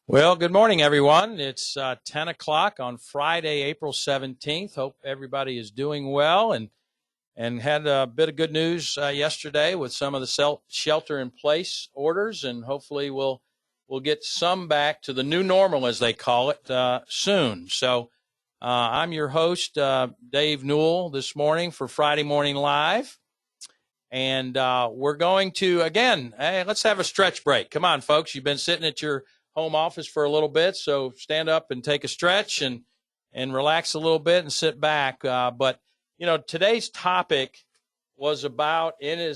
Well, good morning, everyone. It's 10 o'clock on Friday, April 17th. Hope everybody is doing well and had a bit of good news yesterday with some of the shelter in place orders, and hopefully we'll get some back to the new normal, as they call it, soon. So I'm your host, Dave Newell, this morning for Friday Morning Live. And we're going to, again, hey, let's have a stretch break. Come on, folks. You've been sitting at your home office for a little bit, so stand up and take a stretch and relax a little bit and sit back. But, you know, today's topic is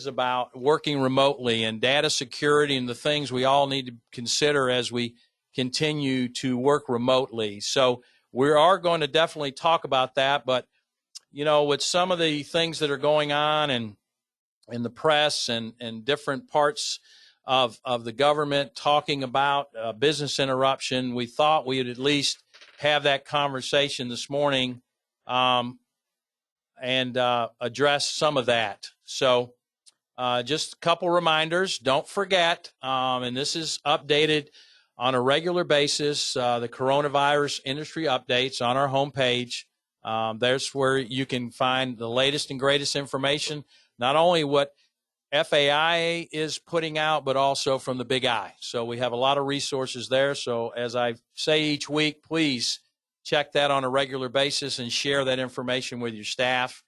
about working remotely and data security and the things we all need to consider as we continue to work remotely. So we are going to definitely talk about that. But, you know, with some of the things that are going on and in the press and different parts of the government talking about business interruption, we thought we would at least have that conversation this morning and address some of that. So just a couple reminders. Don't forget, and this is updated on a regular basis, the coronavirus industry updates on our homepage. There's where you can find the latest and greatest information, not only what FAI is putting out, but also from the Big I. So we have a lot of resources there. So as I say each week, please check that on a regular basis and share that information with your staff.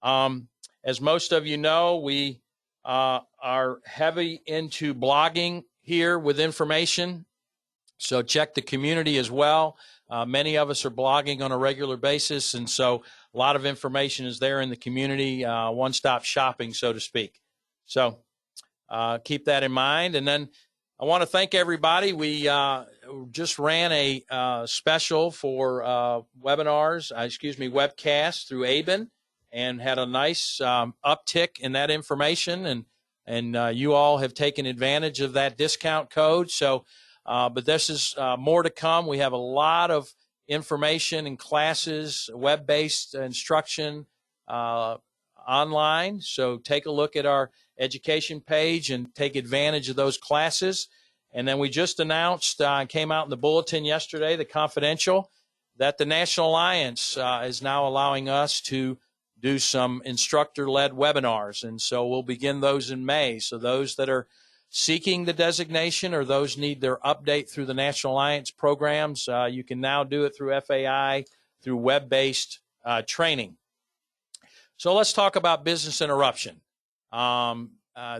As most of you know, we are heavy into blogging here with information. So check the community as well. Many of us are blogging on a regular basis, and so a lot of information is there in the community, one-stop shopping, so to speak. So keep that in mind. And then I want to thank everybody. We just ran a special for webcasts through ABEN and had a nice uptick in that information. And you all have taken advantage of that discount code. So, but this is more to come. We have a lot of information and classes, web-based instruction online. So take a look at our education page and take advantage of those classes. And then we just announced, came out in the bulletin yesterday, the confidential, that the National Alliance is now allowing us to do some instructor-led webinars. And so we'll begin those in May. So those that are seeking the designation or those need their update through the National Alliance programs, you can now do it through FAI, through web-based training. So let's talk about business interruption.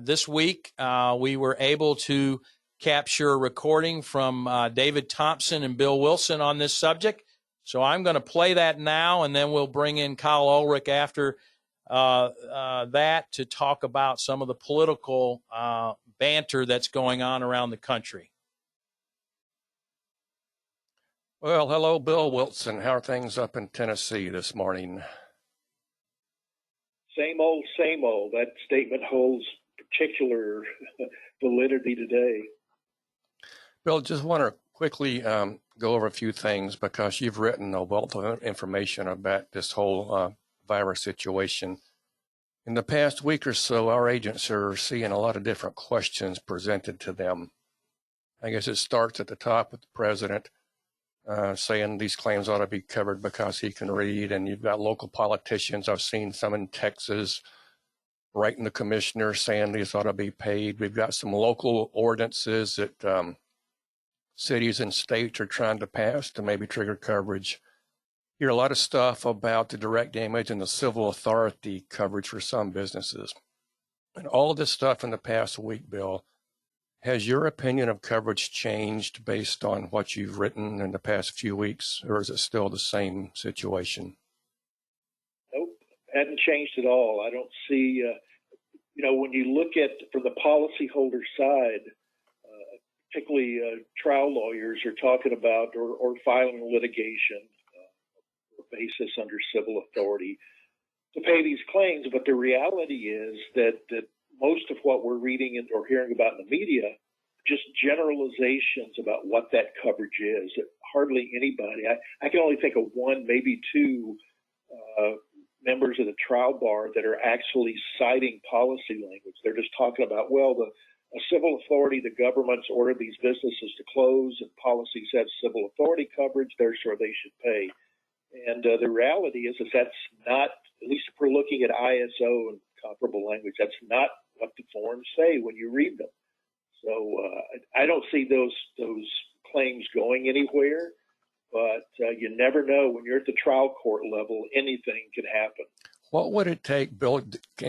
This week, we were able to capture a recording from David Thompson and Bill Wilson on this subject. So I'm going to play that now, and then we'll bring in Kyle Ulrich after that to talk about some of the political banter that's going on around the country. Well, hello, Bill Wilson. How are things up in Tennessee this morning? Same old, same old. That statement holds particular validity today. Bill, just want to quickly go over a few things because you've written a wealth of information about this whole virus situation. In the past week or so, our agents are seeing a lot of different questions presented to them. I guess it starts at the top with the president saying these claims ought to be covered because he can read, and you've got local politicians. I've seen some in Texas writing the commissioner saying these ought to be paid. We've got some local ordinances that cities and states are trying to pass to maybe trigger coverage. Hear a lot of stuff about the direct damage and the civil authority coverage for some businesses. And all of this stuff in the past week, Bill, has your opinion of coverage changed based on what you've written in the past few weeks, or is it still the same situation? Nope, hadn't changed at all. I don't see, when you look at from the policyholder side, particularly trial lawyers are talking about or filing litigation basis under civil authority to pay these claims. But the reality is that most of what we're reading or hearing about in the media, just generalizations about what that coverage is. Hardly anybody. I can only think of one, maybe two members of the trial bar that are actually citing policy language. They're just talking about, well, a civil authority, the government's ordered these businesses to close, and policies have civil authority coverage, therefore they should pay. And the reality is that's not, at least if we're looking at ISO and comparable language, that's not what the forms say when you read them. So I don't see those claims going anywhere, but you never know. When you're at the trial court level, anything can happen. What would it take, Bill,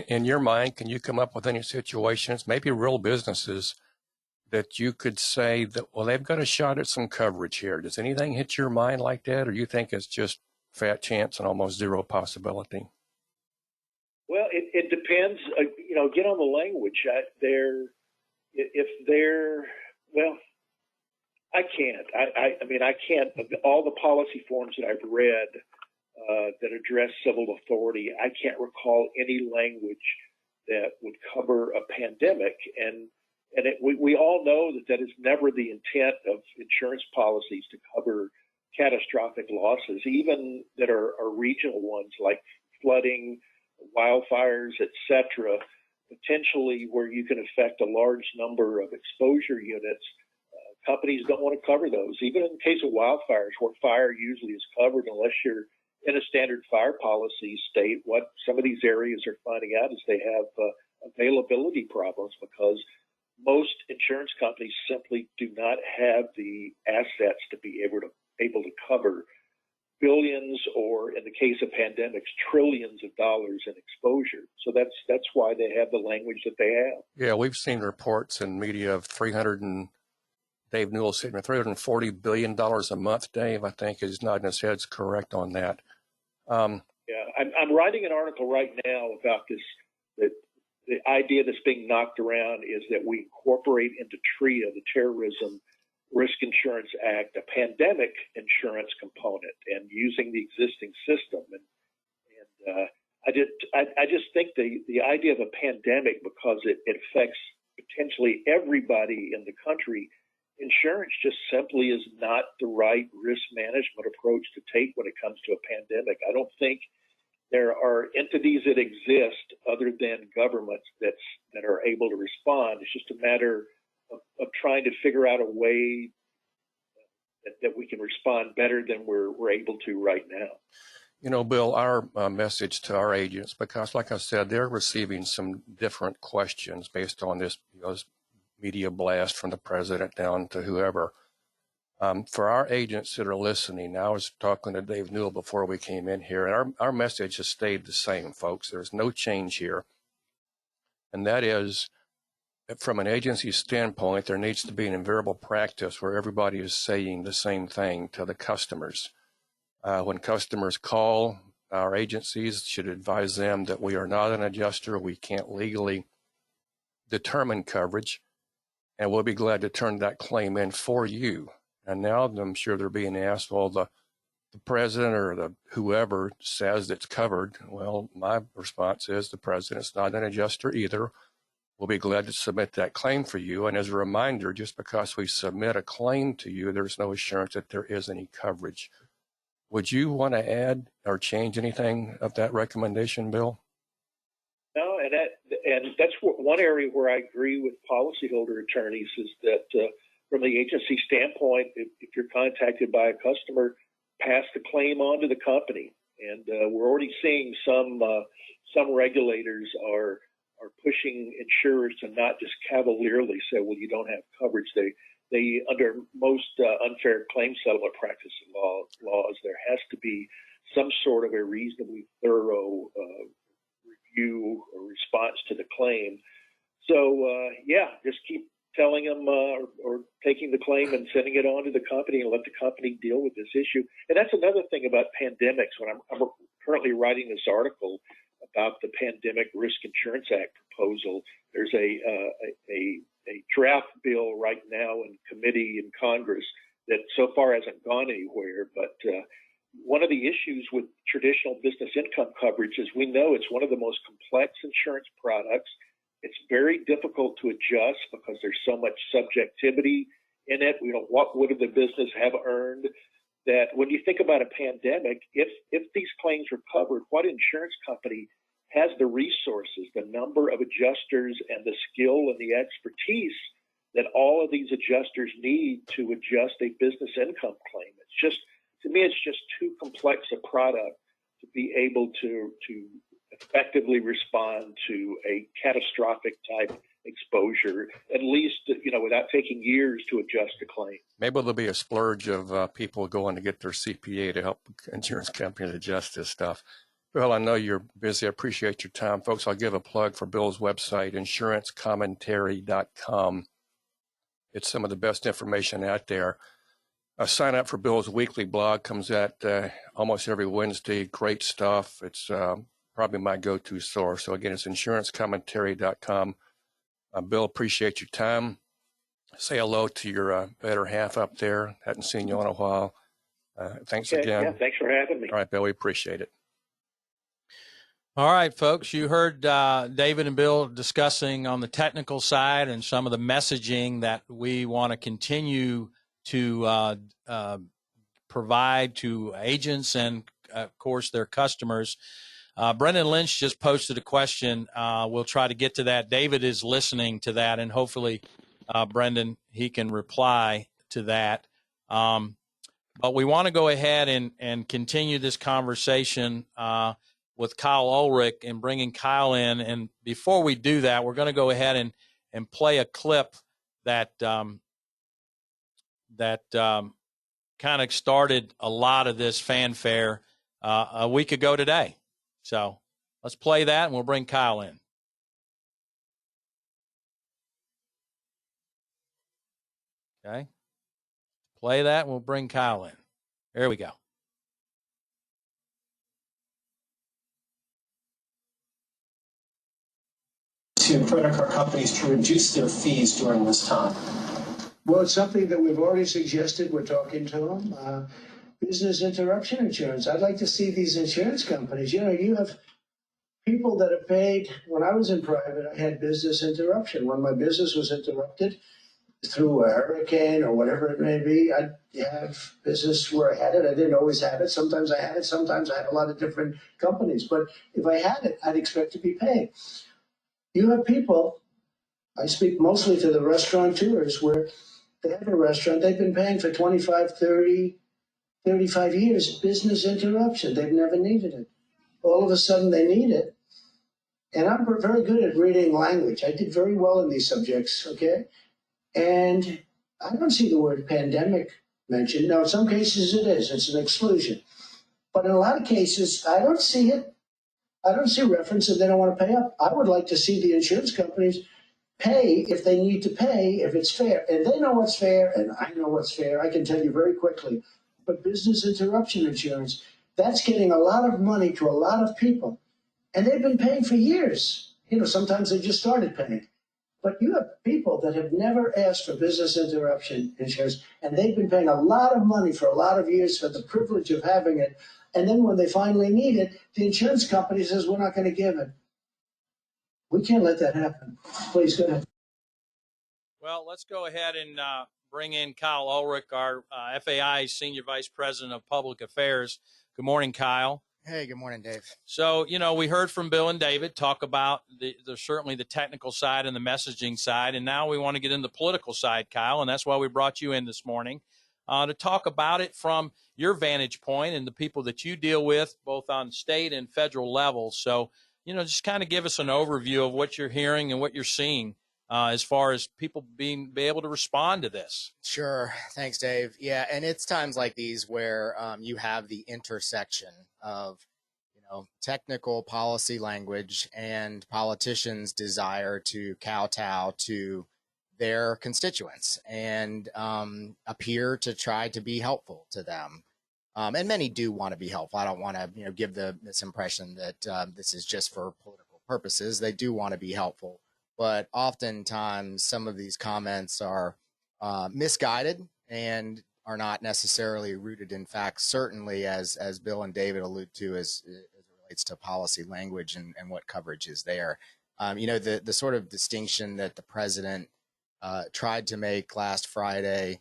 in your mind, can you come up with any situations, maybe real businesses, that you could say that, well, they've got a shot at some coverage here? Does anything hit your mind like that, or you think it's just fat chance and almost zero possibility? Well, it depends. Get on the language. I can't. I can't. All the policy forms that I've read that address civil authority, I can't recall any language that would cover a pandemic. And we all know that is never the intent of insurance policies, to cover catastrophic losses, even that are regional ones like flooding, wildfires, etc., potentially where you can affect a large number of exposure units. Companies don't want to cover those, even in the case of wildfires, where fire usually is covered unless you're in a standard fire policy state. What some of these areas are finding out is they have availability problems because most insurance companies simply do not have the assets to be able to cover billions, or in the case of pandemics, trillions of dollars in exposure. So that's why they have the language that they have. Yeah, we've seen reports in media of Dave Newell sitting at $340 billion a month. Dave, I think, is nodding his head's correct on that. I'm writing an article right now about this. That the idea that's being knocked around is that we incorporate into TRIA, the Terrorism Risk Insurance Act, a pandemic insurance component, and using the existing system. And I just think the idea of a pandemic, because it affects potentially everybody in the country, insurance just simply is not the right risk management approach to take when it comes to a pandemic. I don't think there are entities that exist other than governments that are able to respond. It's just a matter of trying to figure out a way that we can respond better than we're able to right now. Bill, our message to our agents, because like I said, they're receiving some different questions based on this media blast from the president down to whoever. For our agents that are listening, I was talking to Dave Newell before we came in here, and our message has stayed the same, folks. There's no change here. And that is, from an agency standpoint, there needs to be an invariable practice where everybody is saying the same thing to the customers. When customers call, our agencies should advise them that we are not an adjuster. We can't legally determine coverage, and we'll be glad to turn that claim in for you. And now I'm sure they're being asked, well, the president or the whoever says it's covered. Well, my response is the president's not an adjuster either. We'll be glad to submit that claim for you. And as a reminder, just because we submit a claim to you, there's no assurance that there is any coverage. Would you want to add or change anything of that recommendation, Bill? No, and that's one area where I agree with policyholder attorneys is that from the agency standpoint, if you're contacted by a customer, pass the claim on to the company. And we're already seeing some regulators are pushing insurers to not just cavalierly say, well, you don't have coverage. They under most unfair claim settlement practice laws, there has to be some sort of a reasonably thorough review or response to the claim. So, just keep telling them or taking the claim and sending it on to the company and let the company deal with this issue. And that's another thing about pandemics. When I'm currently writing this article about the Pandemic Risk Insurance Act proposal, there's a draft bill right now in committee in Congress that so far hasn't gone anywhere. But one of the issues with traditional business income coverage is we know it's one of the most complex insurance products. It's very difficult to adjust because there's so much subjectivity in it. What would the business have earned? That when you think about a pandemic, if these claims were covered, what insurance company has the resources, the number of adjusters, and the skill and the expertise that all of these adjusters need to adjust a business income claim. It's just, to me, it's just too complex a product to be able to effectively respond to a catastrophic type exposure, at least, without taking years to adjust a claim. Maybe there'll be a splurge of people going to get their CPA to help insurance companies adjust this stuff. Bill, I know you're busy. I appreciate your time. Folks, I'll give a plug for Bill's website, insurancecommentary.com. It's some of the best information out there. Sign up for Bill's weekly blog. Comes out almost every Wednesday. Great stuff. It's probably my go-to source. So again, it's insurancecommentary.com. Bill, appreciate your time. Say hello to your better half up there. Hadn't seen you in a while. Thanks again. Yeah, thanks for having me. All right, Bill, we appreciate it. All right, folks, you heard David and Bill discussing on the technical side and some of the messaging that we want to continue to provide to agents and, of course, their customers. Brendan Lynch just posted a question. We'll try to get to that. David is listening to that, and hopefully, Brendan, he can reply to that. But we want to go ahead and continue this conversation with Kyle Ulrich and bringing Kyle in. And before we do that, we're going to go ahead and play a clip that kind of started a lot of this fanfare a week ago today. So let's play that, and we'll bring Kyle in. Okay. Play that, and we'll bring Kyle in. There we go. To credit card companies to reduce their fees during this time? Well, it's something that we've already suggested. We're talking to them. Business interruption insurance. I'd like to see these insurance companies. You have people that are paid. When I was in private, I had business interruption. When my business was interrupted through a hurricane or whatever it may be, I'd have business where I had it. I didn't always have it. Sometimes I had it. Sometimes I had a lot of different companies. But if I had it, I'd expect to be paid. You have people, I speak mostly to the restaurateurs, where they have a restaurant, they've been paying for 25, 30, 35 years, business interruption. They've never needed it. All of a sudden they need it. And I'm very good at reading language. I did very well in these subjects, okay? And I don't see the word pandemic mentioned. Now, in some cases it is. It's an exclusion. But in a lot of cases, I don't see it. I don't see reference that they don't want to pay up. I would like to see the insurance companies pay if they need to pay, if it's fair. And they know what's fair, and I know what's fair. I can tell you very quickly. But business interruption insurance, that's getting a lot of money to a lot of people. And they've been paying for years. Sometimes they just started paying. But you have people that have never asked for business interruption insurance, and they've been paying a lot of money for a lot of years for the privilege of having it. And then when they finally need it, the insurance company says, we're not going to give it. We can't let that happen. Please go ahead. Well, let's go ahead and bring in Kyle Ulrich, our FAI Senior Vice President of Public Affairs. Good morning, Kyle. Hey, good morning, Dave. So, we heard from Bill and David talk about certainly the technical side and the messaging side, and now we want to get into the political side, Kyle, and that's why we brought you in this morning to talk about it from your vantage point and the people that you deal with, both on state and federal levels. So, just kind of give us an overview of what you're hearing and what you're seeing as far as people be able to respond to this. Sure. Thanks, Dave. Yeah, and it's times like these where you have the intersection of, technical policy language and politicians' desire to kowtow to their constituents and appear to try to be helpful to them. And many do want to be helpful. I don't want to, give the misimpression that this is just for political purposes. They do want to be helpful. But oftentimes some of these comments are misguided and are not necessarily rooted in fact, certainly as Bill and David allude to as it relates to policy language and what coverage is there. The sort of distinction that the president tried to make last Friday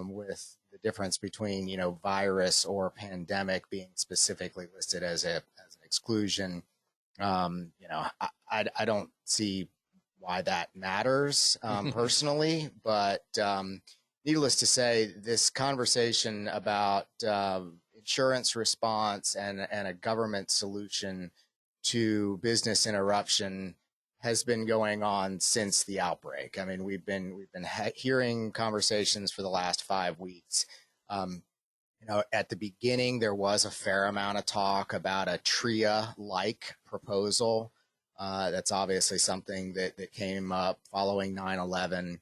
with the difference between, virus or pandemic being specifically listed as an exclusion I don't see why that matters personally, but needless to say, this conversation about insurance response and a government solution to business interruption has been going on since the outbreak. I mean, we've been hearing conversations for the last 5 weeks. At the beginning, there was a fair amount of talk about a TRIA-like proposal. That's obviously something that came up following 9/11.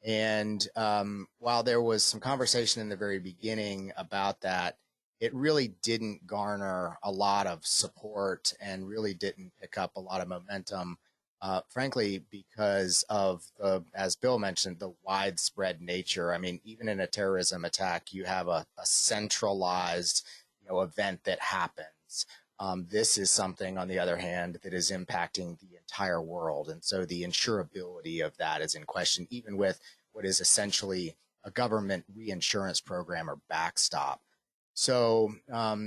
And while there was some conversation in the very beginning about that, it really didn't garner a lot of support and really didn't pick up a lot of momentum, frankly, because of as Bill mentioned, the widespread nature. I mean, even in a terrorism attack, you have a centralized, event that happens. This is something, on the other hand, that is impacting the entire world. And so the insurability of that is in question, even with what is essentially a government reinsurance program or backstop. So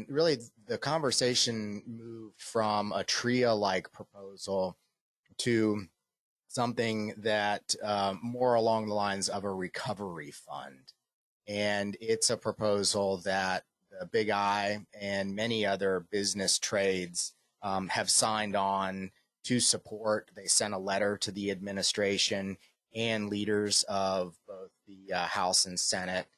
really, the conversation moved from a TRIA-like proposal to something that more along the lines of a recovery fund. And it's a proposal that the Big I and many other business trades have signed on to support. They sent a letter to the administration and leaders of both the House and Senate,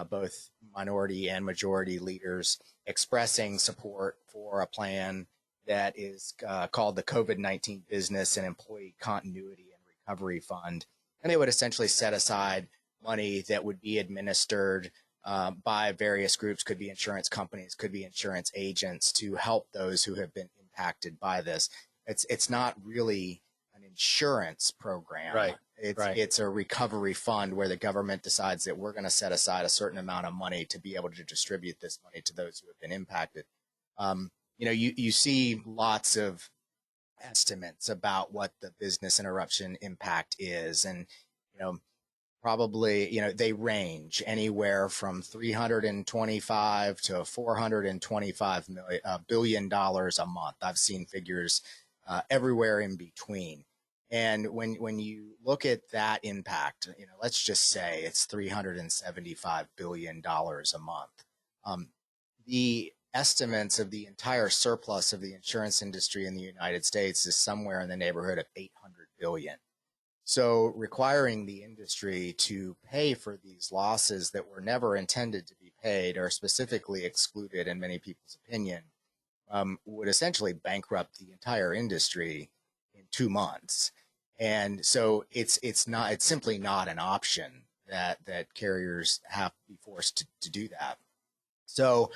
both minority and majority leaders, expressing support for a plan that is called the COVID-19 Business and Employee Continuity and Recovery Fund. And they would essentially set aside money that would be administered by various groups, could be insurance companies, could be insurance agents, to help those who have been impacted by this. It's not really an insurance program. Right. It's a recovery fund where the government decides that we're going to set aside a certain amount of money to be able to distribute this money to those who have been impacted. You see lots of estimates about what the business interruption impact is, and probably they range anywhere from $325 to $425 billion a month. I've seen figures everywhere in between. And when you look at that impact, let's just say it's $375 billion a month. The estimates of the entire surplus of the insurance industry in the United States is somewhere in the neighborhood of 800 billion. So requiring the industry to pay for these losses that were never intended to be paid or specifically excluded, in many people's opinion, would essentially bankrupt the entire industry in 2 months. And so it's simply not an option that carriers have to be forced to do that. So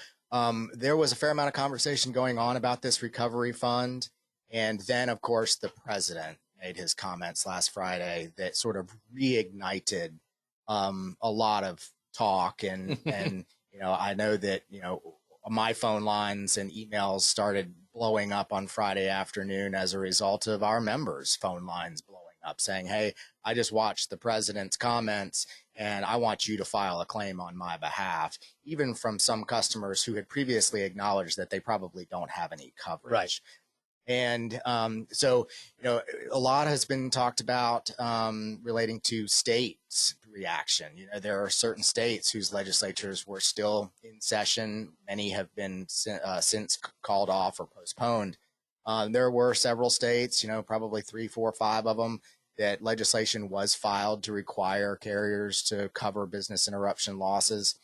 there was a fair amount of conversation going on about this recovery fund. And then, of course, the president made his comments last Friday that sort of reignited a lot of talk. And I know that, my phone lines and emails started blowing up on Friday afternoon as a result of our members' phone lines blowing up saying, hey, I just watched the president's comments and I want you to file a claim on my behalf, even from some customers who had previously acknowledged that they probably don't have any coverage. Right. And so, a lot has been talked about relating to states' reaction. There are certain states whose legislatures were still in session. Many have been since called off or postponed. There were several states, probably 3, 4, 5 of them, that legislation was filed to require carriers to cover business interruption losses.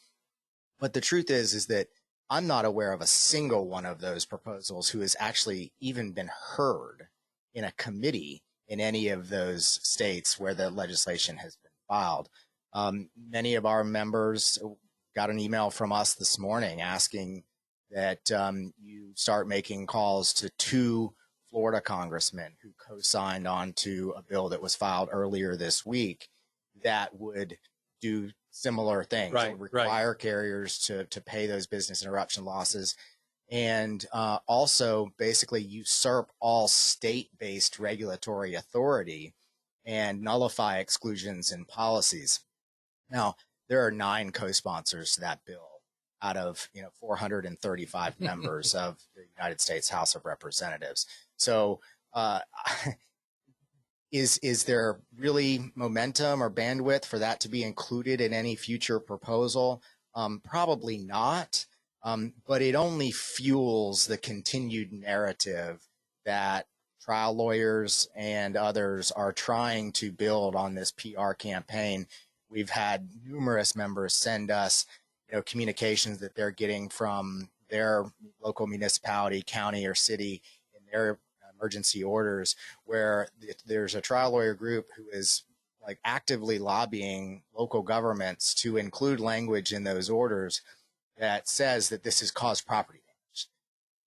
But the truth is that I'm not aware of a single one of those proposals who has actually even been heard in a committee in any of those states where the legislation has been filed. Many of our members got an email from us this morning asking that you start making calls to 2 Florida congressmen who co-signed on to a bill that was filed earlier this week that would do similar things, require carriers to pay those business interruption losses, and also basically usurp all state-based regulatory authority and nullify exclusions in policies. Now, there are 9 co-sponsors to that bill out of 435 members of the United States House of Representatives. So is there really momentum or bandwidth for that to be included in any future proposal? Probably not, but it only fuels the continued narrative that trial lawyers and others are trying to build on this PR campaign. We've had numerous members send us, communications that they're getting from their local municipality, county, or city in their emergency orders, where there's a trial lawyer group who is like actively lobbying local governments to include language in those orders that says that this has caused property damage.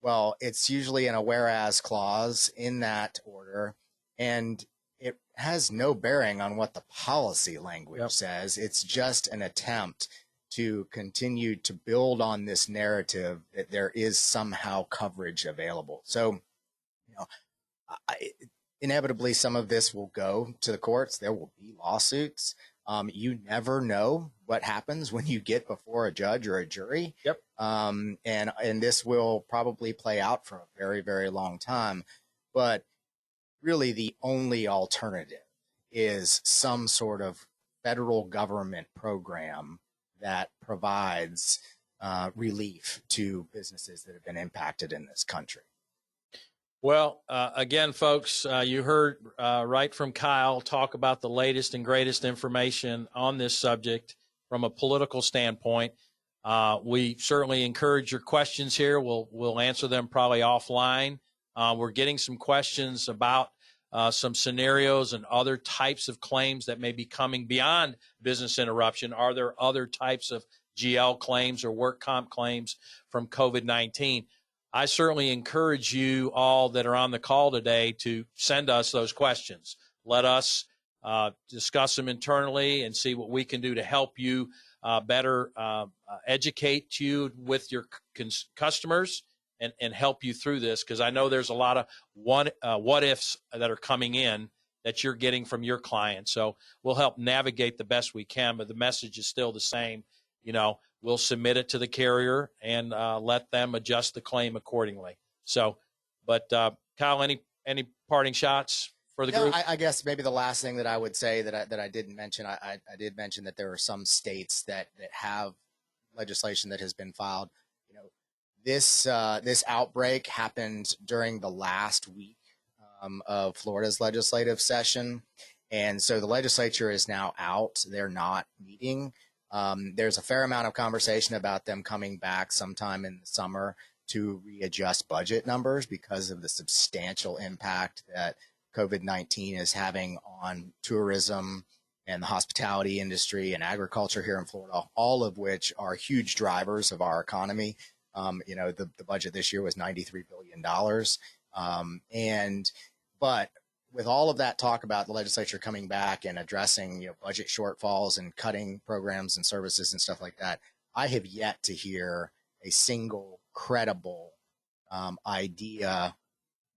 Well, it's usually in a whereas clause in that order, and it has no bearing on what the policy language says. It's just an attempt to continue to build on this narrative that there is somehow coverage available. So, inevitably, some of this will go to the courts. There will be lawsuits. You never know what happens when you get before a judge or a jury. Yep. And this will probably play out for a very, very long time. But really, the only alternative is some sort of federal government program that provides relief to businesses that have been impacted in this country. Well, again, folks, you heard right from Kyle talk about the latest and greatest information on this subject from a political standpoint. We certainly encourage your questions here. We'll answer them probably offline. We're getting some questions about some scenarios and other types of claims that may be coming beyond business interruption. Are there other types of GL claims or work comp claims from COVID-19? I certainly encourage you all that are on the call today to send us those questions. Let us discuss them internally and see what we can do to help you better educate you with your customers and help you through this, because I know there's a lot of what ifs that are coming in that you're getting from your clients. So we'll help navigate the best we can, but the message is still the same. We'll submit it to the carrier and let them adjust the claim accordingly. So, but Kyle, any parting shots for the group? I guess maybe the last thing that I would say that I didn't mention, I did mention that there are some states that have legislation that has been filed. This outbreak happened during the last week of Florida's legislative session, and so the legislature is now out. They're not meeting. There's a fair amount of conversation about them coming back sometime in the summer to readjust budget numbers because of the substantial impact that COVID-19 is having on tourism and the hospitality industry and agriculture here in Florida, all of which are huge drivers of our economy. The budget this year was $93 billion. But with all of that talk about the legislature coming back and addressing, budget shortfalls and cutting programs and services and stuff like that, I have yet to hear a single credible idea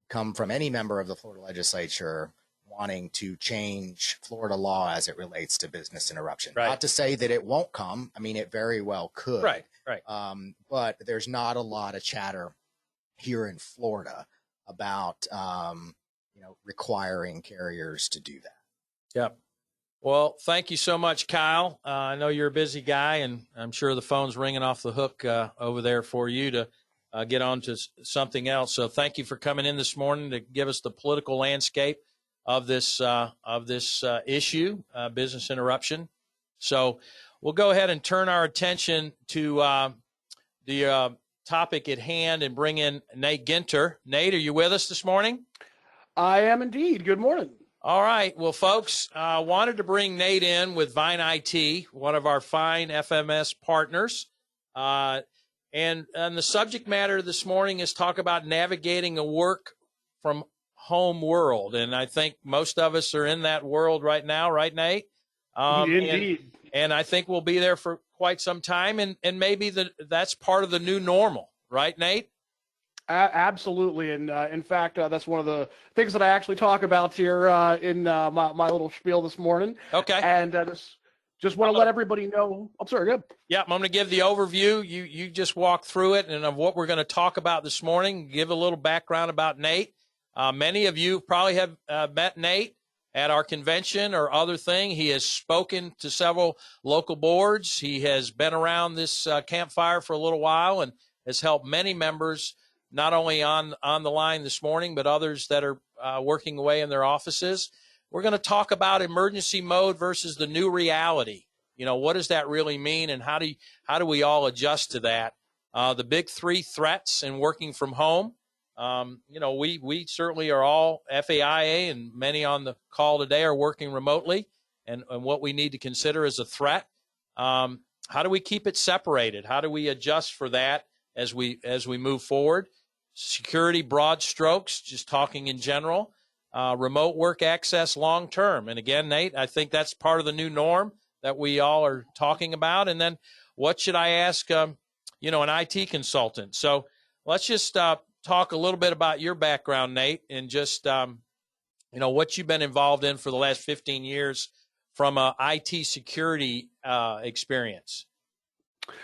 come from any member of the Florida legislature wanting to change Florida law as it relates to business interruption. Right. Not to say that it won't come. I mean, it very well could. Right. But there's not a lot of chatter here in Florida about, requiring carriers to do that. Yep. Well, thank you so much, Kyle. I know you're a busy guy, and I'm sure the phone's ringing off the hook over there for you to get on to something else. So thank you for coming in this morning to give us the political landscape of this issue, business interruption. So we'll go ahead and turn our attention to the topic at hand and bring in Nate Ginter. Nate, are you with us this morning? I am indeed. Good morning. All right. Well, folks, wanted to bring Nate in with Vine IT, one of our fine FMS partners. And the subject matter this morning is talk about navigating a work from home world. And I think most of us are in that world right now, right, Nate? Indeed. And I think we'll be there for quite some time. And maybe that's part of the new normal, right, Nate? Absolutely. And in fact, that's one of the things that I actually talk about here in my little spiel this morning. Okay. And just want to let everybody know. I'm sorry, good. Yeah, I'm going to give the overview. You just walk through it, and of what we're going to talk about this morning. Give a little background about Nate. Many of you probably have met Nate at our convention or other thing. He has spoken to several local boards. He has been around this campfire for a little while and has helped many members, not only on the line this morning, but others that are working away in their offices. We're going to talk about emergency mode versus the new reality. You know, what does that really mean, and how do we all adjust to that? The big three threats in working from home. You know, we certainly are all FAIA, and many on the call today are working remotely, and what we need to consider as a threat. How do we keep it separated? How do we adjust for that as we move forward? Security, broad strokes, just talking in general. Remote work access long term. And again, Nate, I think that's part of the new norm that we all are talking about. And then what should I ask, an IT consultant? So let's just talk a little bit about your background, Nate, and just, what you've been involved in for the last 15 years from a IT security experience.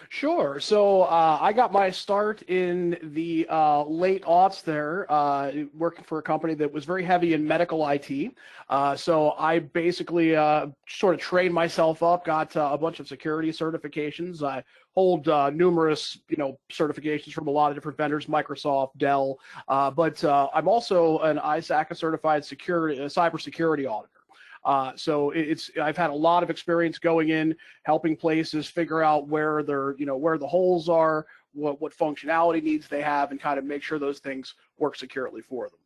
Sure. So I got my start in the late aughts there, working for a company that was very heavy in medical IT. So I basically sort of trained myself up, got a bunch of security certifications. I hold numerous, certifications from a lot of different vendors, Microsoft, Dell, but I'm also an ISAC certified cybersecurity auditor. So I've had a lot of experience going in, helping places figure out where where the holes are, what functionality needs they have, and kind of make sure those things work securely for them.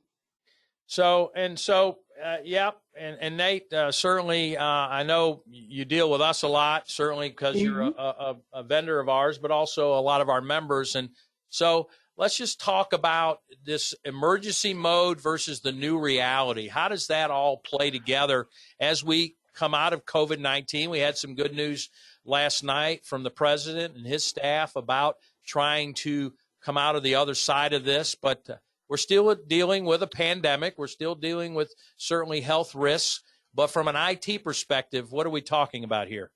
And Nate, certainly, I know you deal with us a lot, certainly because you're a vendor of ours, but also a lot of our members. And so let's just talk about this emergency mode versus the new reality. How does that all play together as we come out of COVID-19? We had some good news last night from the president and his staff about trying to come out of the other side of this, but we're still dealing with a pandemic. We're still dealing with certainly health risks. But from an IT perspective, what are we talking about here?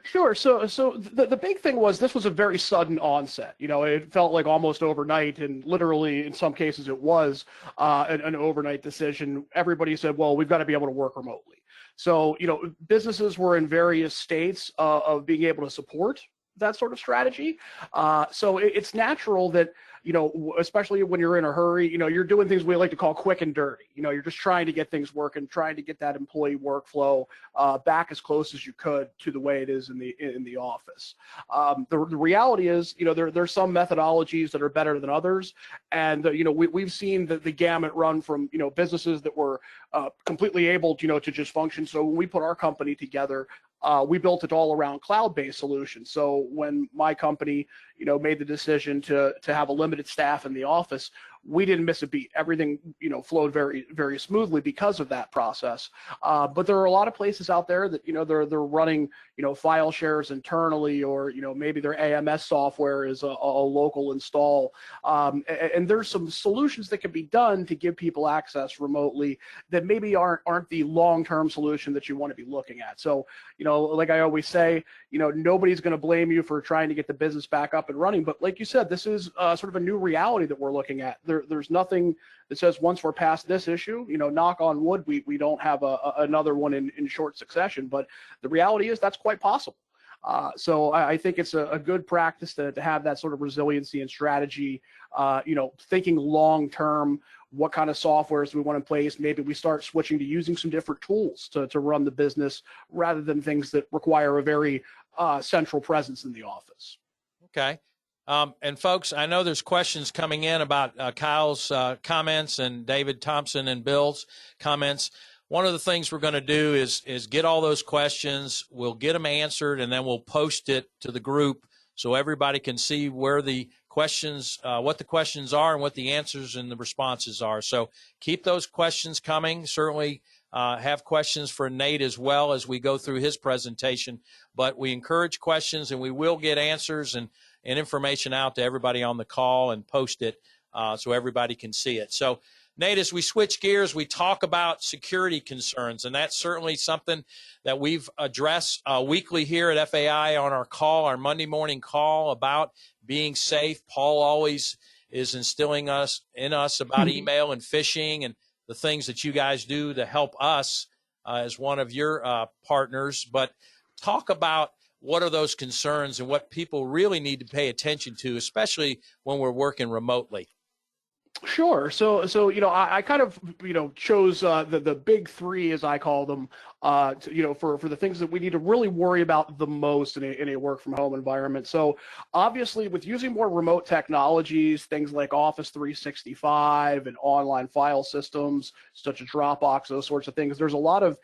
Sure. So the big thing was this was a very sudden onset. It felt like almost overnight, and literally in some cases it was an overnight decision. Everybody said, well, we've got to be able to work remotely. So, businesses were in various states of being able to support that sort of strategy. So it's natural that, especially when you're in a hurry, you're doing things we like to call quick and dirty. You're just trying to get things working, trying to get that employee workflow back as close as you could to the way it is in the office. The reality is, there's some methodologies that are better than others. And, we've seen the gamut run from, businesses that were completely able, to just function. So when we put our company together, we built it all around cloud-based solutions. So when my company, made the decision to have a limited staff in the office, we didn't miss a beat. Everything, flowed very, very smoothly because of that process. But there are a lot of places out there that, they're running, file shares internally, or, maybe their AMS software is a local install. And there's some solutions that can be done to give people access remotely that maybe aren't the long-term solution that you want to be looking at. So, like I always say, nobody's going to blame you for trying to get the business back up and running. But like you said, this is sort of a new reality that we're looking at. There's nothing that says once we're past this issue, knock on wood, we don't have another one in short succession. But the reality is that's quite possible. So I think it's a good practice to have that sort of resiliency and strategy, thinking long term. What kind of softwares do we want in place? Maybe we start switching to using some different tools to run the business rather than things that require a very central presence in the office. Okay. And folks, I know there's questions coming in about Kyle's comments and David Thompson and Bill's comments. One of the things we're going to do is get all those questions. We'll get them answered, and then we'll post it to the group so everybody can see where the questions, what the questions are and what the answers and the responses are. So keep those questions coming. Certainly have questions for Nate as well as we go through his presentation. But we encourage questions, and we will get answers and information out to everybody on the call and post it so everybody can see it. So, Nate, as we switch gears, we talk about security concerns, and that's certainly something that we've addressed weekly here at FAI on our Monday morning call about being safe. Paul always is instilling in us about email and phishing and the things that you guys do to help us as one of your partners. But talk about what are those concerns and what people really need to pay attention to, especially when we're working remotely. Sure. So I kind of chose the big three, as I call them, for the things that we need to really worry about the most in a work from home environment. So obviously, with using more remote technologies, things like Office 365 and online file systems such as Dropbox, those sorts of things, there's a lot of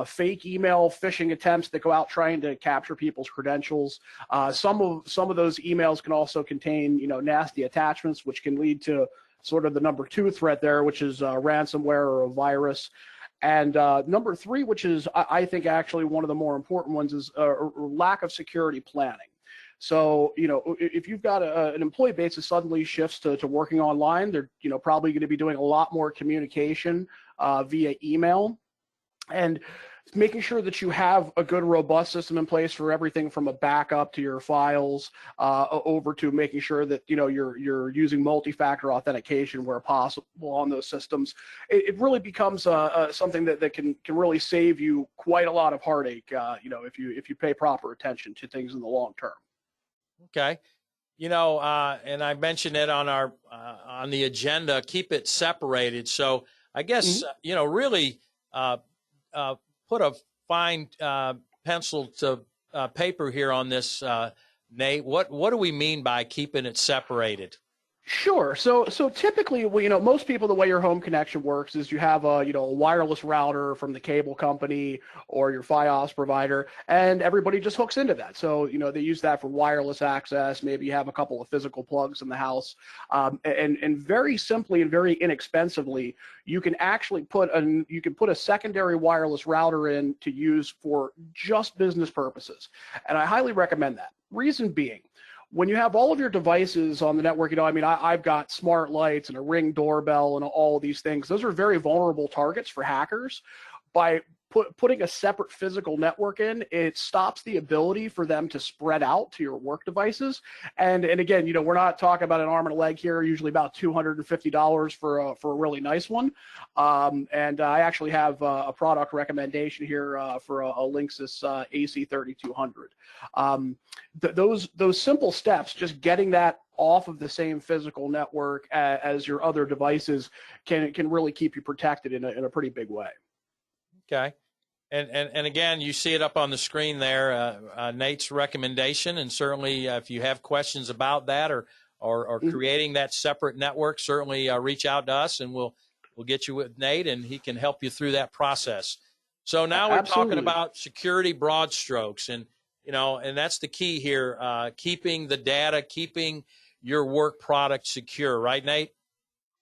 fake email phishing attempts that go out trying to capture people's credentials. Some of those emails can also contain nasty attachments, which can lead to sort of the number 2 threat there, which is ransomware or a virus. And number 3, which is I think actually one of the more important ones, is lack of security planning. So, if you've got an employee base that suddenly shifts to working online, they're probably going to be doing a lot more communication via email. And making sure that you have a good, robust system in place for everything from a backup to your files, over to making sure that you're using multi-factor authentication where possible on those systems. It really becomes something that can really save you quite a lot of heartache, if you pay proper attention to things in the long term. Okay. And I mentioned it on our on the agenda. Keep it separated. So I guess really. Put a fine pencil to paper here on this, Nate. What do we mean by keeping it separated? Sure. So typically, most people, the way your home connection works is you have a wireless router from the cable company or your Fios provider, and everybody just hooks into that. So, they use that for wireless access. Maybe you have a couple of physical plugs in the house. And very simply and very inexpensively, you can actually put a secondary wireless router in to use for just business purposes. And I highly recommend that. Reason being, when you have all of your devices on the network, I've got smart lights and a Ring doorbell and all of these things. Those are very vulnerable targets for hackers. By putting a separate physical network in, it stops the ability for them to spread out to your work devices. And again, we're not talking about an arm and a leg here, usually about $250 for a really nice one. And I actually have a product recommendation here for a Linksys AC3200. Those simple steps, just getting that off of the same physical network as your other devices, can really keep you protected in a pretty big way. Okay. And again, you see it up on the screen there, Nate's recommendation. And certainly if you have questions about that or creating that separate network, certainly reach out to us and we'll get you with Nate and he can help you through that process. So now we're talking about security broad strokes and that's the key here, keeping the data, keeping your work product secure, right, Nate?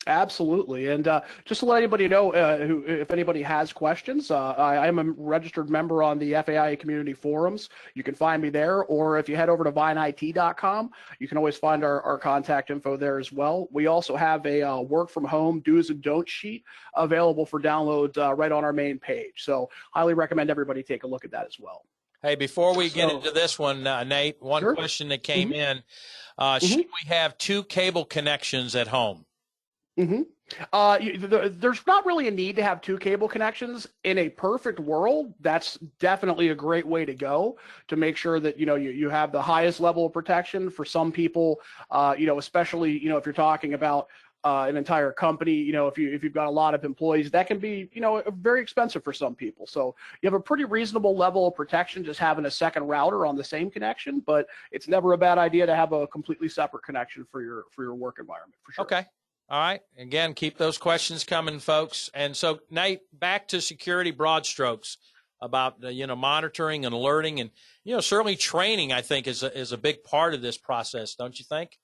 Absolutely. And just to let anybody know, if anybody has questions, I am a registered member on the FAI community forums. You can find me there, or if you head over to vineit.com, you can always find our contact info there as well. We also have a work from home do's and don'ts sheet available for download right on our main page. So highly recommend everybody take a look at that as well. Hey, before we get into this one, Nate, one question that came in, should we have 2 cable connections at home? There's not really a need to have 2 cable connections. In a perfect world, that's definitely a great way to go to make sure that you have the highest level of protection. For some people, especially if you're talking about an entire company, if you've got a lot of employees, that can be very expensive for some people. So you have a pretty reasonable level of protection just having a second router on the same connection, but it's never a bad idea to have a completely separate connection for your work environment, for sure. Okay. All right. Again, keep those questions coming, folks. And so, Nate, back to security broad strokes about monitoring and alerting, and certainly training. I think is a big part of this process, don't you think?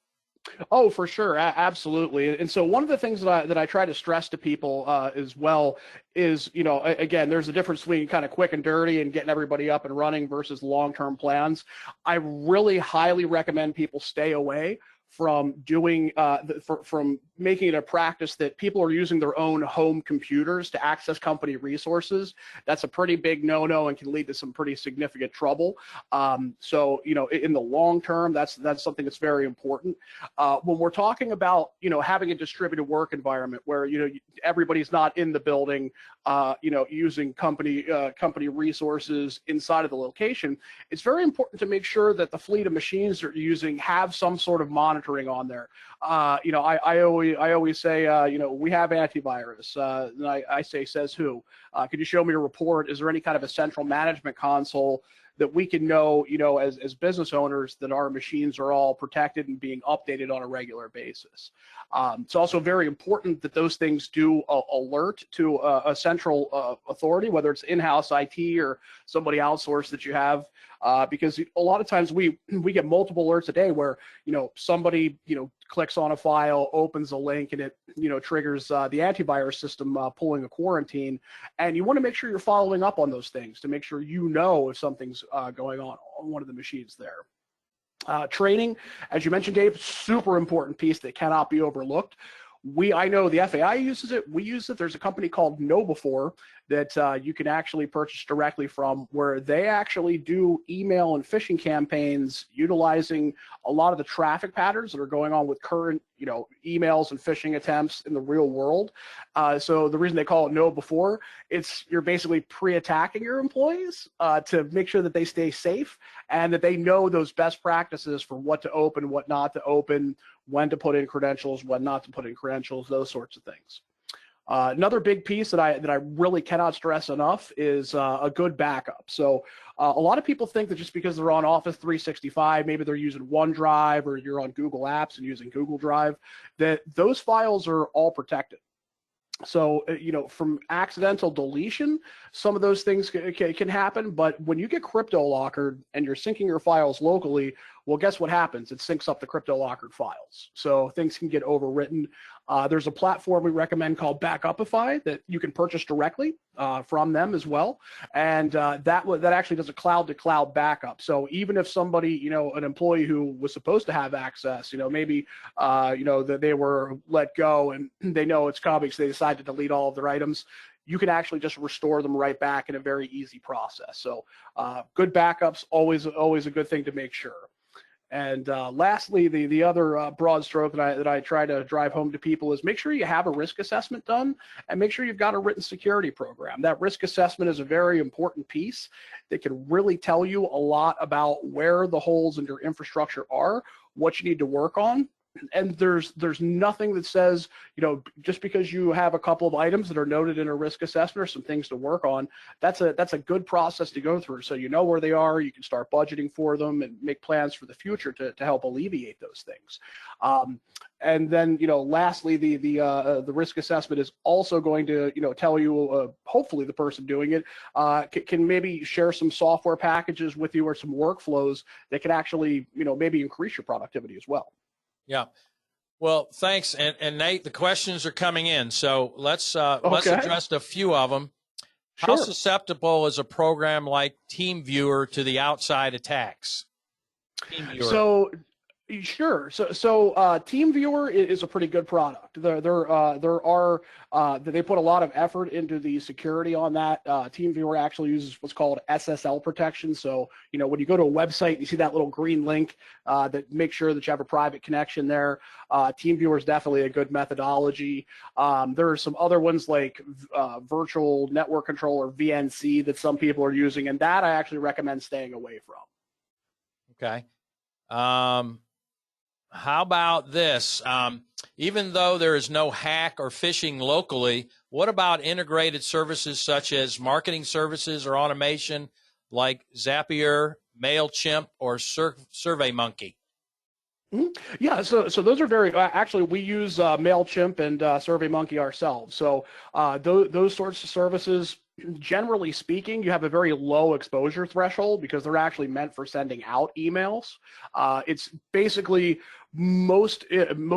Oh, for sure, absolutely. And so one of the things that I try to stress to people as well is, again, there's a difference between kind of quick and dirty and getting everybody up and running versus long-term plans. I really highly recommend people stay away from doing from making it a practice that people are using their own home computers to access company resources. That's a pretty big no-no and can lead to some pretty significant trouble. So, you know, in the long term, that's something that's very important. When we're talking about, you know, having a distributed work environment where, you know, everybody's not in the building, you know, using company resources inside of the location, it's very important to make sure that the fleet of machines that you're using have some sort of monitoring on there. You know, I always say, you know, we have antivirus. And I say, says who? Could you show me a report? Is there any kind of a central management console that we can know, you know, as business owners, that our machines are all protected and being updated on a regular basis? It's also very important that those things do alert to a central authority, whether it's in-house IT or somebody outsourced that you have, because a lot of times we get multiple alerts a day where, you know, somebody, you know, clicks on a file, opens a link, and it, you know, triggers the antivirus system pulling a quarantine. And you want to make sure you're following up on those things to make sure you know if something's going on one of the machines there. Training, as you mentioned, Dave, super important piece that cannot be overlooked. I know the FAI uses it. We use it. There's a company called KnowBe4 that you can actually purchase directly from, where they actually do email and phishing campaigns utilizing a lot of the traffic patterns that are going on with current, you know, emails and phishing attempts in the real world. So the reason they call it KnowBe4, you're basically pre-attacking your employees to make sure that they stay safe and that they know those best practices for what to open, what not to open, when to put in credentials, when not to put in credentials, those sorts of things. Another big piece that I really cannot stress enough is a good backup. So a lot of people think that just because they're on Office 365, maybe they're using OneDrive or you're on Google Apps and using Google Drive, that those files are all protected. So, you know, from accidental deletion, some of those things can happen. But when you get crypto-lockered and you're syncing your files locally, well, guess what happens? It syncs up the crypto-lockered files. So things can get overwritten. There's a platform we recommend called Backupify that you can purchase directly from them as well. And that actually does a cloud-to-cloud backup. So even if somebody, you know, an employee who was supposed to have access, you know, maybe, you know, that they were let go and they know it's coming, so they decide to delete all of their items, you can actually just restore them right back in a very easy process. So good backups, always a good thing to make sure. And lastly, the other broad stroke that I try to drive home to people is make sure you have a risk assessment done and make sure you've got a written security program. That risk assessment is a very important piece that can really tell you a lot about where the holes in your infrastructure are, what you need to work on. And there's nothing that says, you know, just because you have a couple of items that are noted in a risk assessment or some things to work on, that's a good process to go through. So you know where they are, you can start budgeting for them and make plans for the future to help alleviate those things. And then, you know, lastly, the risk assessment is also going to, you know, tell you, hopefully the person doing it can maybe share some software packages with you or some workflows that can actually, you know, maybe increase your productivity as well. Yeah. Well, thanks. And Nate, the questions are coming in. So let's address a few of them. How Sure. susceptible is a program like TeamViewer to the outside attacks? TeamViewer. So sure. So TeamViewer is a pretty good product. They put a lot of effort into the security on that. TeamViewer actually uses what's called SSL protection. So, you know, when you go to a website, you see that little green link that makes sure that you have a private connection there. TeamViewer is definitely a good methodology. There are some other ones like Virtual Network Controller, VNC, that some people are using, and that I actually recommend staying away from. Okay. How about this? Even though there is no hack or phishing locally, what about integrated services such as marketing services or automation like Zapier, MailChimp, or SurveyMonkey? Mm-hmm. Yeah, so those are very, actually we use MailChimp and SurveyMonkey ourselves. So those sorts of services, generally speaking, you have a very low exposure threshold because they're actually meant for sending out emails. It's basically most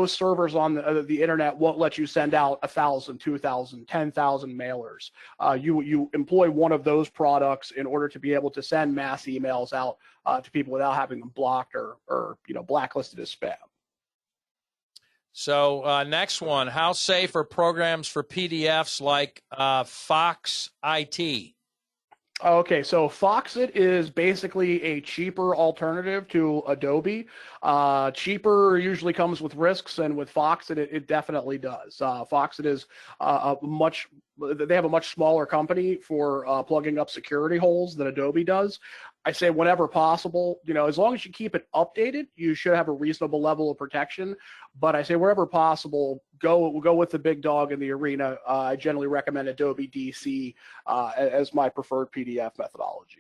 servers on the internet won't let you send out 1,000, 2,000, 10,000 mailers. You employ one of those products in order to be able to send mass emails out to people without having them blocked or you know, blacklisted as spam. So next one, how safe are programs for PDFs like Fox IT? Okay, so Foxit is basically a cheaper alternative to Adobe. Cheaper usually comes with risks, and with Foxit, it definitely does. Foxit is they have a much smaller company for plugging up security holes than Adobe does. I say whenever possible, as long as you keep it updated, you should have a reasonable level of protection. But I say wherever possible, go with the big dog in the arena. I generally recommend Adobe DC as my preferred PDF methodology.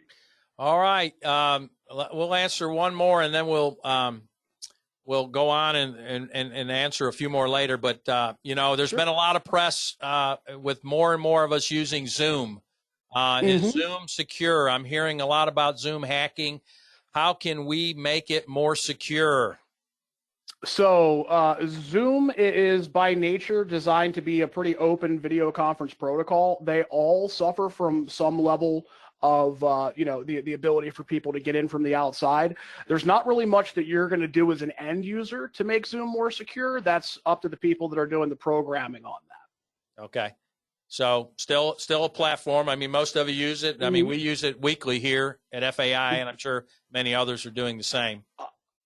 All right, we'll answer one more, and then we'll go on and answer a few more later. But there's Sure. been a lot of press with more and more of us using Zoom. Is Zoom secure? I'm hearing a lot about Zoom hacking. How can we make it more secure? So Zoom is by nature designed to be a pretty open video conference protocol. They all suffer from some level of the ability for people to get in from the outside. There's not really much that you're going to do as an end user to make Zoom more secure. That's up to the people that are doing the programming on that. Okay. So still a platform. I mean, most of you use it. I mean, we use it weekly here at FAI, and I'm sure many others are doing the same.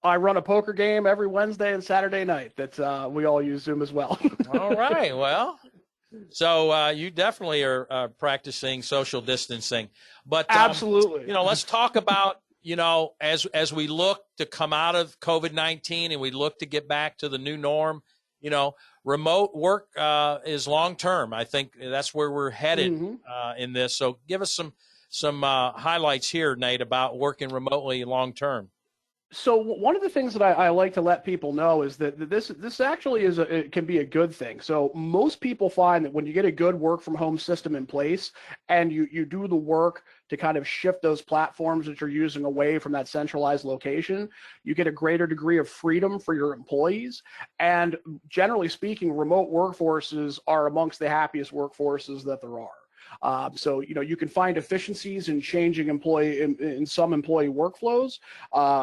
I run a poker game every Wednesday and Saturday night. That we all use Zoom as well. All right. Well, so you definitely are practicing social distancing. But absolutely. Let's talk about as we look to come out of COVID-19 and we look to get back to the new norm. Remote work is long term. I think that's where we're headed in this. So give us some highlights here, Nate, about working remotely long term. So one of the things that I like to let people know is that this actually it can be a good thing. So most people find that when you get a good work from home system in place and you do the work to kind of shift those platforms that you're using away from that centralized location, you get a greater degree of freedom for your employees. And generally speaking, remote workforces are amongst the happiest workforces that there are. So you can find efficiencies in changing in some employee workflows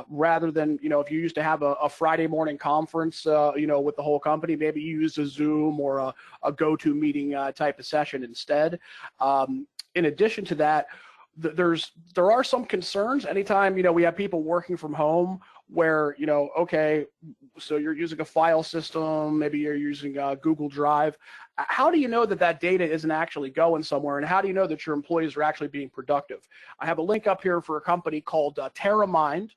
rather than if you used to have a Friday morning conference with the whole company, maybe you use a Zoom or a GoToMeeting type of session instead. In addition to that, there are some concerns anytime we have people working from home where okay, so you're using a file system, maybe you're using Google Drive. How do you know that data isn't actually going somewhere, and how do you know that your employees are actually being productive? I have a link up here for a company called TerraMind,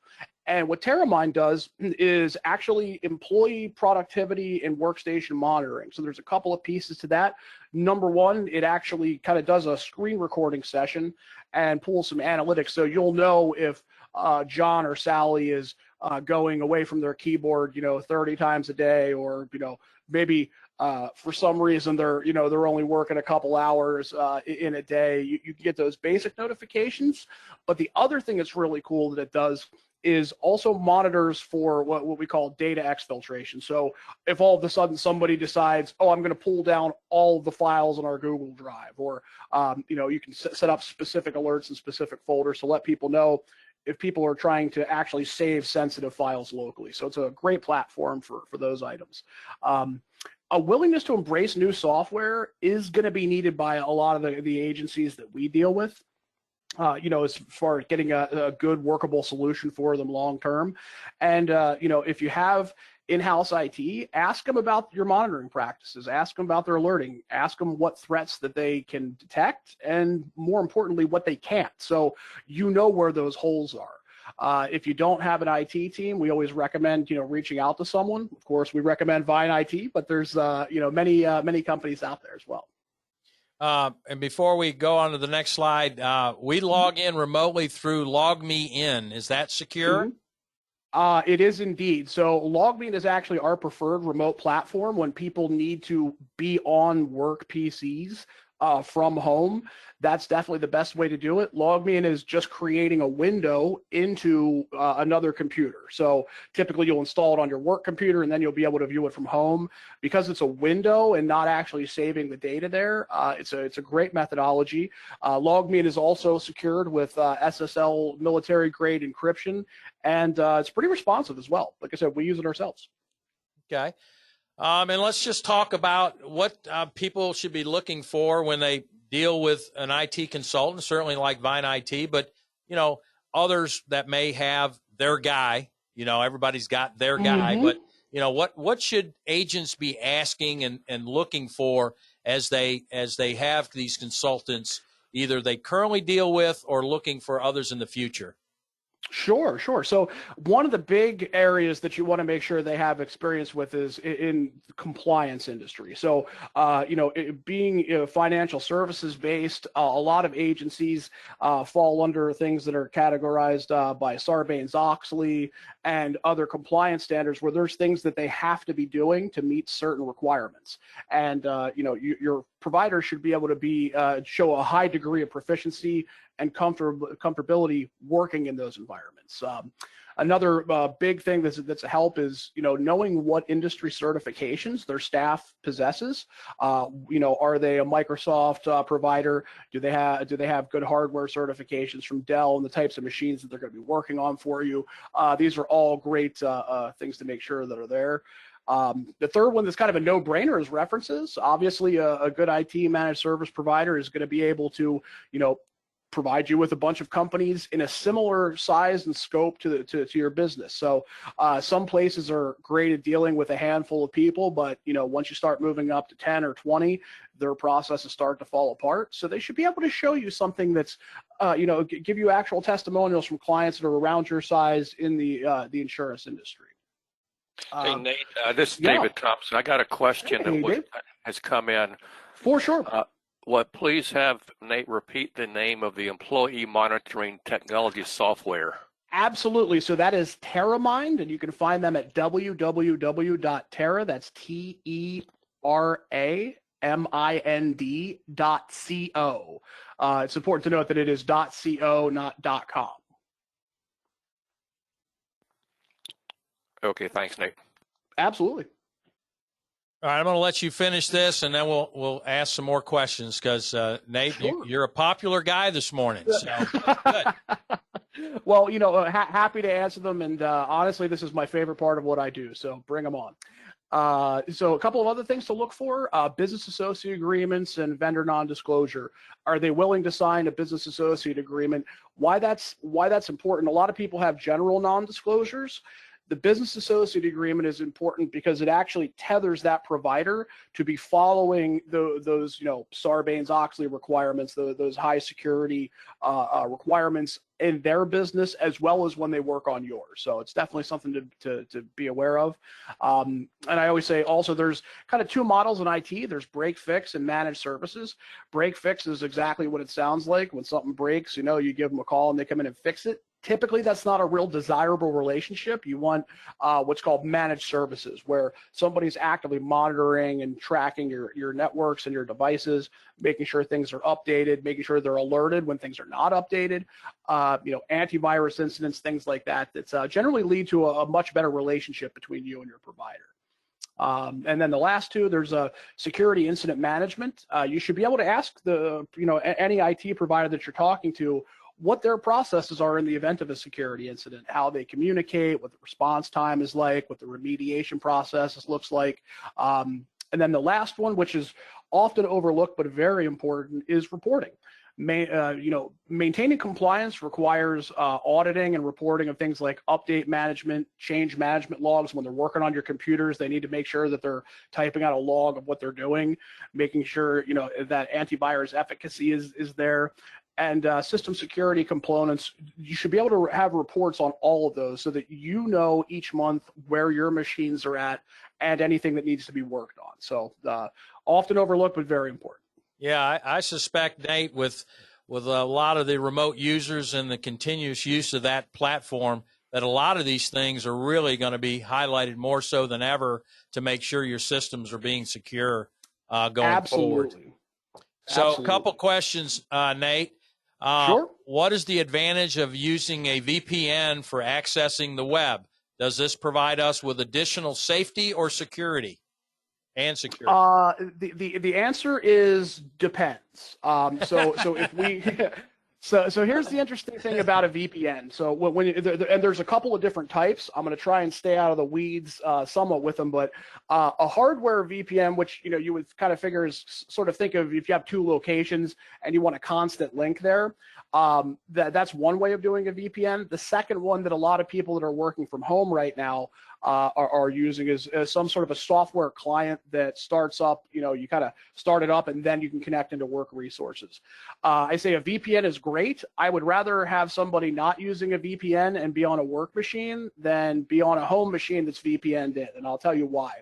and what TerraMind does is actually employee productivity and workstation monitoring. So there's a couple of pieces to that. Number one, it actually kind of does a screen recording session and pulls some analytics, so you'll know if John or Sally is going away from their keyboard 30 times a day, or maybe for some reason they're only working a couple hours in a day. You get those basic notifications, but the other thing that's really cool that it does is also monitors for what we call data exfiltration. So if all of a sudden somebody decides, I'm going to pull down all of the files in our Google Drive, or you can set up specific alerts in specific folders to let people know if people are trying to actually save sensitive files locally. So it's a great platform for those items. A willingness to embrace new software is going to be needed by a lot of the agencies that we deal with. As far as getting a good workable solution for them long term. And, if you have in-house IT, ask them about your monitoring practices, ask them about their alerting, ask them what threats that they can detect, and more importantly, what they can't. So where those holes are. If you don't have an IT team, we always recommend, reaching out to someone. Of course, we recommend Vine IT, but there's, many companies out there as well. And before we go on to the next slide, we log in remotely through LogMeIn. Is that secure? It is indeed. So LogMeIn is actually our preferred remote platform when people need to be on work PCs from home. That's definitely the best way to do it. LogMeIn is just creating a window into another computer. So typically you'll install it on your work computer and then you'll be able to view it from home. Because it's a window and not actually saving the data there, it's a great methodology. LogMeIn is also secured with SSL military grade encryption, and it's pretty responsive as well. Like I said, we use it ourselves. Okay. And let's just talk about what people should be looking for when they deal with an IT consultant, certainly like Vine IT, but, you know, others that may have their guy. You know, everybody's got their guy, but, you know, what should agents be asking and looking for as they have these consultants, either they currently deal with or looking for others in the future? Sure, sure. So one of the big areas that you want to make sure they have experience with is in the compliance industry. So, you know, being financial services based, a lot of agencies fall under things that are categorized by Sarbanes-Oxley and other compliance standards, where there's things that they have to be doing to meet certain requirements. And, you know, your provider should be able to show a high degree of proficiency and comfortability working in those environments. Another big thing that's a help is, you know, knowing what industry certifications their staff possesses. You know, are they a Microsoft provider? Do they have good hardware certifications from Dell and the types of machines that they're going to be working on for you? These are all great things to make sure that are there. The third one that's kind of a no-brainer is references. Obviously, a good IT managed service provider is going to be able to, you know, provide you with a bunch of companies in a similar size and scope to your business. So some places are great at dealing with a handful of people, but, you know, once you start moving up to 10 or 20, their processes start to fall apart. So they should be able to show you something that's, you know, give you actual testimonials from clients that are around your size in the insurance industry. Hey, Nate, this is David Thompson. I got a question that has come in. For sure. Please have Nate repeat the name of the employee monitoring technology software. Absolutely. So that is TerraMind, and you can find them at www.terra, that's TERAMIND.co. It's important to note that it is .co, not .com. Okay, thanks, Nate. Absolutely. All right, I'm going to let you finish this, and then we'll ask some more questions because, Nate, sure. You're a popular guy this morning. So good. Well, you know, happy to answer them, and honestly, this is my favorite part of what I do, so bring them on. So a couple of other things to look for, business associate agreements and vendor non-disclosure. Are they willing to sign a business associate agreement? Why that's important. A lot of people have general non-disclosures. The business associate agreement is important because it actually tethers that provider to be following those, you know, Sarbanes-Oxley requirements, those high security requirements in their business as well as when they work on yours. So it's definitely something to be aware of. And I always say also there's kind of two models in IT. There's break fix and managed services. Break fix is exactly what it sounds like. When something breaks, you know, you give them a call and they come in and fix it. Typically, that's not a real desirable relationship. You want what's called managed services, where somebody's actively monitoring and tracking your networks and your devices, making sure things are updated, making sure they're alerted when things are not updated, you know, antivirus incidents, things like that, that generally lead to a much better relationship between you and your provider. And then the last two, there's a security incident management. You should be able to ask any IT provider that you're talking to what their processes are in the event of a security incident, how they communicate, what the response time is like, what the remediation process looks like. And then the last one, which is often overlooked but very important, is reporting. Maintaining compliance requires auditing and reporting of things like update management, change management logs. When they're working on your computers, they need to make sure that they're typing out a log of what they're doing, making sure, you know, that antivirus efficacy is there. And system security components, you should be able to have reports on all of those so that you know each month where your machines are at and anything that needs to be worked on. So often overlooked, but very important. Yeah, I suspect, Nate, with a lot of the remote users and the continuous use of that platform, that a lot of these things are really going to be highlighted more so than ever to make sure your systems are being secure going forward. So a couple questions, Nate. Sure. What is the advantage of using a VPN for accessing the web? Does this provide us with additional safety or security? And security. The answer is depends. So if we So here's the interesting thing about a VPN. So and there's a couple of different types. I'm going to try and stay out of the weeds somewhat with them, but a hardware VPN, which you would kind of figure is sort of think of if you have two locations and you want a constant link there. That's one way of doing a VPN. The second one that a lot of people that are working from home right now are using is some sort of a software client that starts up, you kind of start it up and then you can connect into work resources. I say a VPN is great. I would rather have somebody not using a VPN and be on a work machine than be on a home machine that's VPN'd in, and I'll tell you why.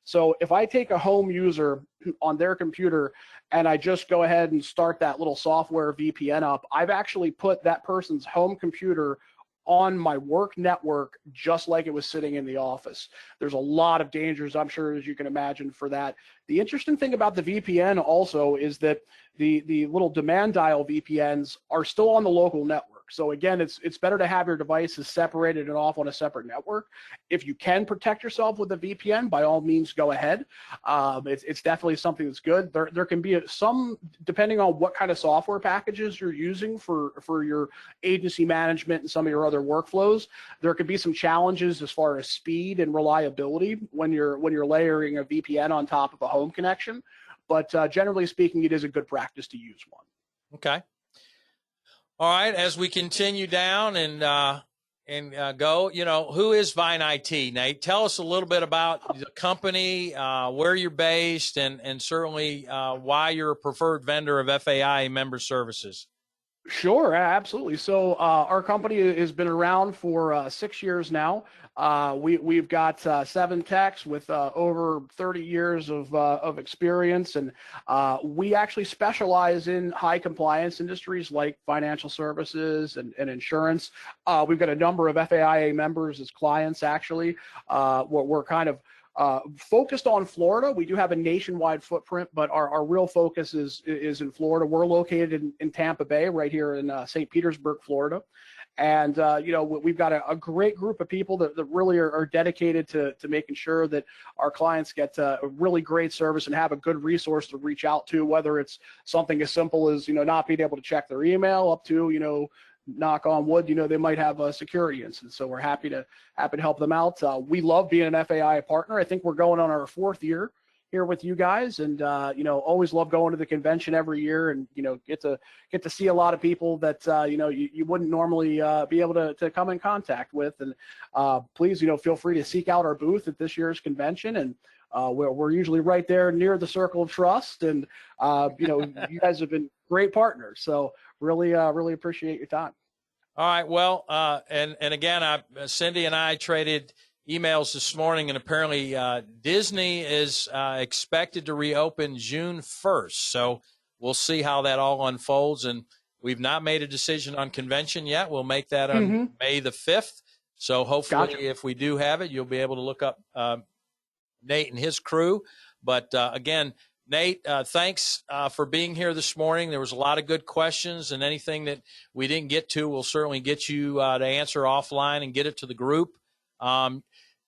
So if I take a home user on their computer and I just go ahead and start that little software VPN up, I've actually put that person's home computer on my work network just like it was sitting in the office. There's a lot of dangers, I'm sure, as you can imagine, for that. The interesting thing about the VPN also is that the little demand dial VPNs are still on the local network. So again, it's better to have your devices separated and off on a separate network. If you can protect yourself with a VPN, by all means, go ahead. It's definitely something that's good. There can be some, depending on what kind of software packages you're using for your agency management and some of your other workflows, there could be some challenges as far as speed and reliability when you're layering a VPN on top of a home connection. But generally speaking, it is a good practice to use one. Okay. All right, as we continue down and go, who is Vine IT? Nate, tell us a little bit about the company, where you're based, and certainly why you're a preferred vendor of FAI member services. Sure, absolutely. So our company has been around for 6 years now. We've got 7 techs with over 30 years of experience, and we actually specialize in high compliance industries like financial services and insurance. We've got a number of FAIA members as clients, actually. We're kind of focused on Florida. We do have a nationwide footprint, but our real focus is in Florida. We're located in Tampa Bay, right here in St. Petersburg, Florida. And, we've got a great group of people that really are dedicated to making sure that our clients get a really great service and have a good resource to reach out to, whether it's something as simple as, not being able to check their email up to, knock on wood, they might have a security incident. So we're happy to help them out. We love being an FAI partner. I think we're going on our 4th year here with you guys, and always love going to the convention every year, and get to see a lot of people that you wouldn't normally be able to come in contact with. And please, feel free to seek out our booth at this year's convention, and we're usually right there near the Circle of Trust, and you guys have been great partners. So really appreciate your time. All right. Well, and again, Cindy and I traded emails this morning, and apparently Disney is expected to reopen June 1st. So we'll see how that all unfolds. And we've not made a decision on convention yet. We'll make that on May the 5th. So hopefully, if we do have it, you'll be able to look up Nate and his crew. But again, Nate, thanks for being here this morning. There was a lot of good questions, and anything that we didn't get to, we'll certainly get you to answer offline and get it to the group.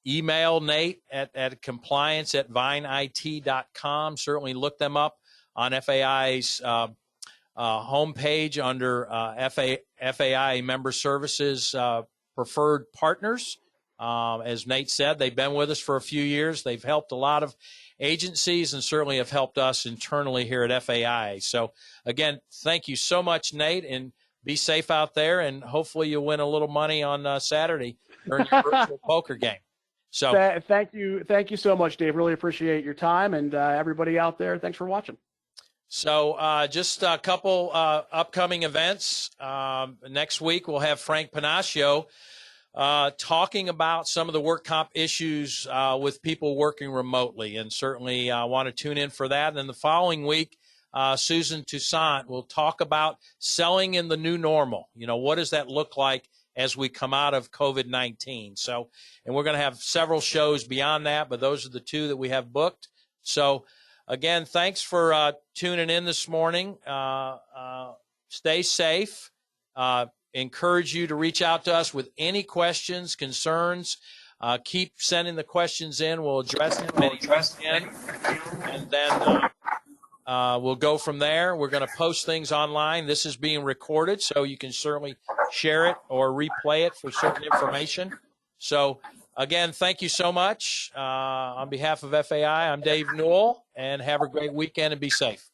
Email Nate at compliance@vineit.com. Certainly look them up on FAI's homepage under FAI Member Services Preferred Partners. As Nate said, they've been with us for a few years. They've helped a lot of agencies and certainly have helped us internally here at FAI. So, again, thank you so much, Nate, and be safe out there, and hopefully you'll win a little money on Saturday during your virtual poker game. So thank you so much, Dave. Really appreciate your time, and everybody out there, thanks for watching. So just a couple upcoming events. Next week we'll have Frank Panaccio talking about some of the work comp issues with people working remotely, and certainly want to tune in for that. And then the following week, Susan Toussaint will talk about selling in the new normal. What does that look like as we come out of COVID-19? So, and we're going to have several shows beyond that, but those are the 2 that we have booked. So again, thanks for tuning in this morning. Stay safe. Encourage you to reach out to us with any questions, concerns. Keep sending the questions in. We'll address them. And then we'll go from there. We're going to post things online. This is being recorded, so you can certainly share it or replay it for certain information. So, again, thank you so much. On behalf of FAI, I'm Dave Newell, and have a great weekend and be safe.